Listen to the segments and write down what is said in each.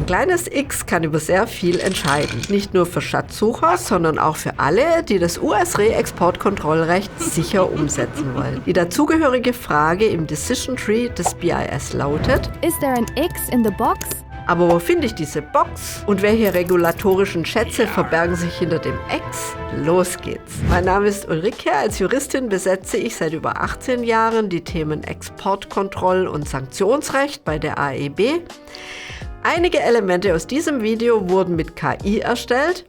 Ein kleines X kann über sehr viel entscheiden. Nicht nur für Schatzsucher, sondern auch für alle, die das US-Re-Exportkontrollrecht sicher umsetzen wollen. Die dazugehörige Frage im Decision Tree des BIS lautet: Is there an X in the box? Aber wo finde ich diese Box? Und welche regulatorischen Schätze verbergen sich hinter dem X? Los geht's! Mein Name ist Ulrike. Als Juristin besetze ich seit über 18 Jahren die Themen Exportkontroll- und Sanktionsrecht bei der AEB. Einige Elemente aus diesem Video wurden mit KI erstellt.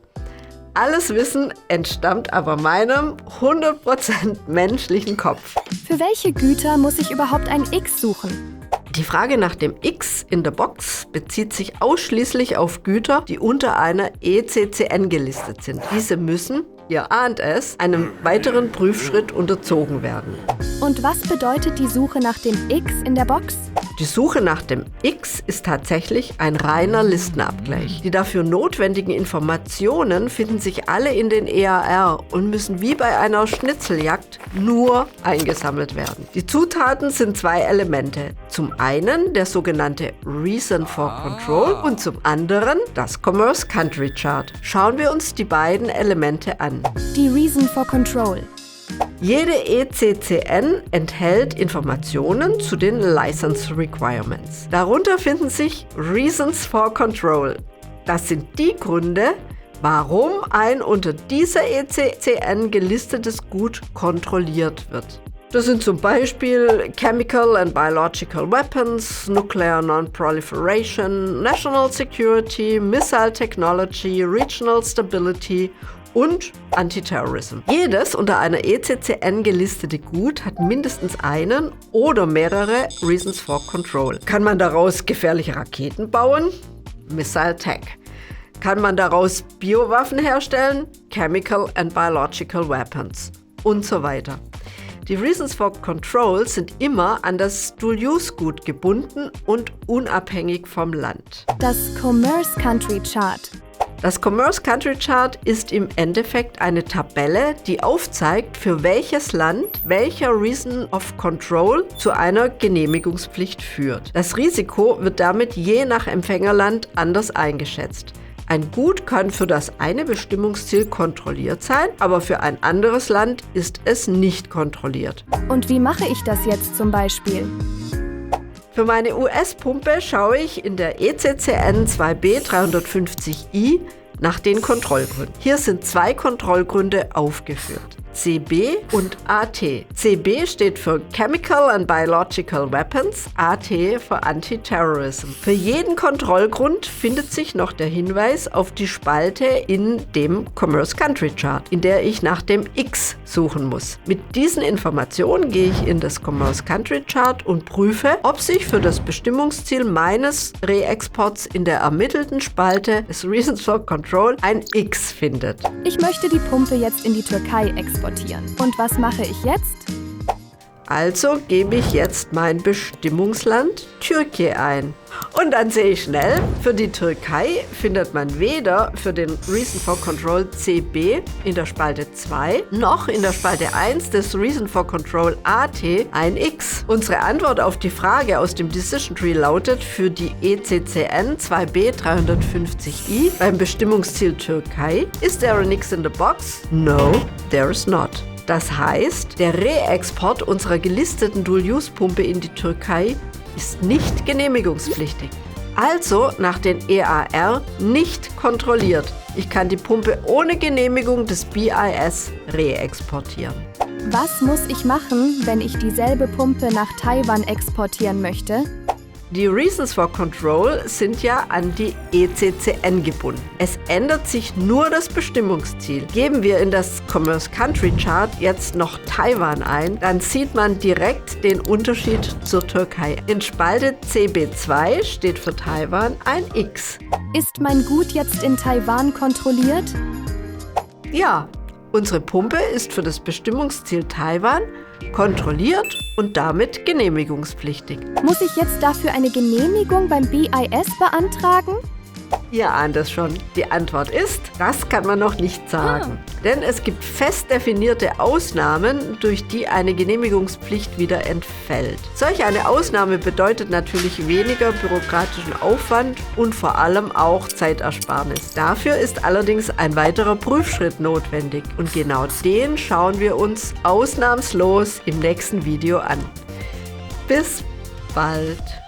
Alles Wissen entstammt aber meinem 100% menschlichen Kopf. Für welche Güter muss ich überhaupt ein X suchen? Die Frage nach dem X in der Box bezieht sich ausschließlich auf Güter, die unter einer ECCN gelistet sind. Diese müssen, ihr ahnt es, einem weiteren Prüfschritt unterzogen werden. Und was bedeutet die Suche nach dem X in der Box? Die Suche nach dem X ist tatsächlich ein reiner Listenabgleich. Die dafür notwendigen Informationen finden sich alle in den EAR und müssen wie bei einer Schnitzeljagd nur eingesammelt werden. Die Zutaten sind zwei Elemente. Zum einen der sogenannte Reason for Control und zum anderen das Commerce Country Chart. Schauen wir uns die beiden Elemente an. Die Reason for Control. Jede ECCN enthält Informationen zu den License Requirements. Darunter finden sich Reasons for Control. Das sind die Gründe, warum ein unter dieser ECCN gelistetes Gut kontrolliert wird. Das sind zum Beispiel Chemical and Biological Weapons, Nuclear Non-Proliferation, National Security, Missile Technology, Regional Stability und Anti-Terrorism. Jedes unter einer ECCN gelistete Gut hat mindestens einen oder mehrere Reasons for Control. Kann man daraus gefährliche Raketen bauen? Missile Tech. Kann man daraus Biowaffen herstellen? Chemical and Biological Weapons und so weiter. Die Reasons for Control sind immer an das Dual-Use-Gut gebunden und unabhängig vom Land. Das Commerce Country Chart. Das Commerce Country Chart ist im Endeffekt eine Tabelle, die aufzeigt, für welches Land welcher Reason of Control zu einer Genehmigungspflicht führt. Das Risiko wird damit je nach Empfängerland anders eingeschätzt. Ein Gut kann für das eine Bestimmungsziel kontrolliert sein, aber für ein anderes Land ist es nicht kontrolliert. Und wie mache ich das jetzt zum Beispiel? Für meine US-Pumpe schaue ich in der ECCN 2B 350i nach den Kontrollgründen. Hier sind zwei Kontrollgründe aufgeführt: CB und AT. CB steht für Chemical and Biological Weapons, AT für Anti-Terrorism. Für jeden Kontrollgrund findet sich noch der Hinweis auf die Spalte in dem Commerce Country Chart, in der ich nach dem X suchen muss. Mit diesen Informationen gehe ich in das Commerce Country Chart und prüfe, ob sich für das Bestimmungsziel meines Reexports in der ermittelten Spalte des Reasons for Control ein X findet. Ich möchte die Pumpe jetzt in die Türkei exportieren. Und was mache ich jetzt? Also gebe ich jetzt mein Bestimmungsland Türkei ein. Und dann sehe ich schnell, für die Türkei findet man weder für den Reason for Control CB in der Spalte 2 noch in der Spalte 1 des Reason for Control AT ein X. Unsere Antwort auf die Frage aus dem Decision Tree lautet für die ECCN 2B 350i beim Bestimmungsziel Türkei: Is there an X in the box? No, there is not. Das heißt, der Reexport unserer gelisteten Dual-Use-Pumpe in die Türkei ist nicht genehmigungspflichtig. Also nach den EAR nicht kontrolliert. Ich kann die Pumpe ohne Genehmigung des BIS reexportieren. Was muss ich machen, wenn ich dieselbe Pumpe nach Taiwan exportieren möchte? Die Reasons for Control sind ja an die ECCN gebunden. Es ändert sich nur das Bestimmungsziel. Geben wir in das Commerce Country Chart jetzt noch Taiwan ein, dann sieht man direkt den Unterschied zur Türkei. In Spalte CB2 steht für Taiwan ein X. Ist mein Gut jetzt in Taiwan kontrolliert? Ja, unsere Pumpe ist für das Bestimmungsziel Taiwan kontrolliert und damit genehmigungspflichtig. Muss ich jetzt dafür eine Genehmigung beim BIS beantragen? Ihr ahnt es schon. Die Antwort ist, das kann man noch nicht sagen. Denn es gibt fest definierte Ausnahmen, durch die eine Genehmigungspflicht wieder entfällt. Solch eine Ausnahme bedeutet natürlich weniger bürokratischen Aufwand und vor allem auch Zeitersparnis. Dafür ist allerdings ein weiterer Prüfschritt notwendig. Und genau den schauen wir uns ausnahmslos im nächsten Video an. Bis bald!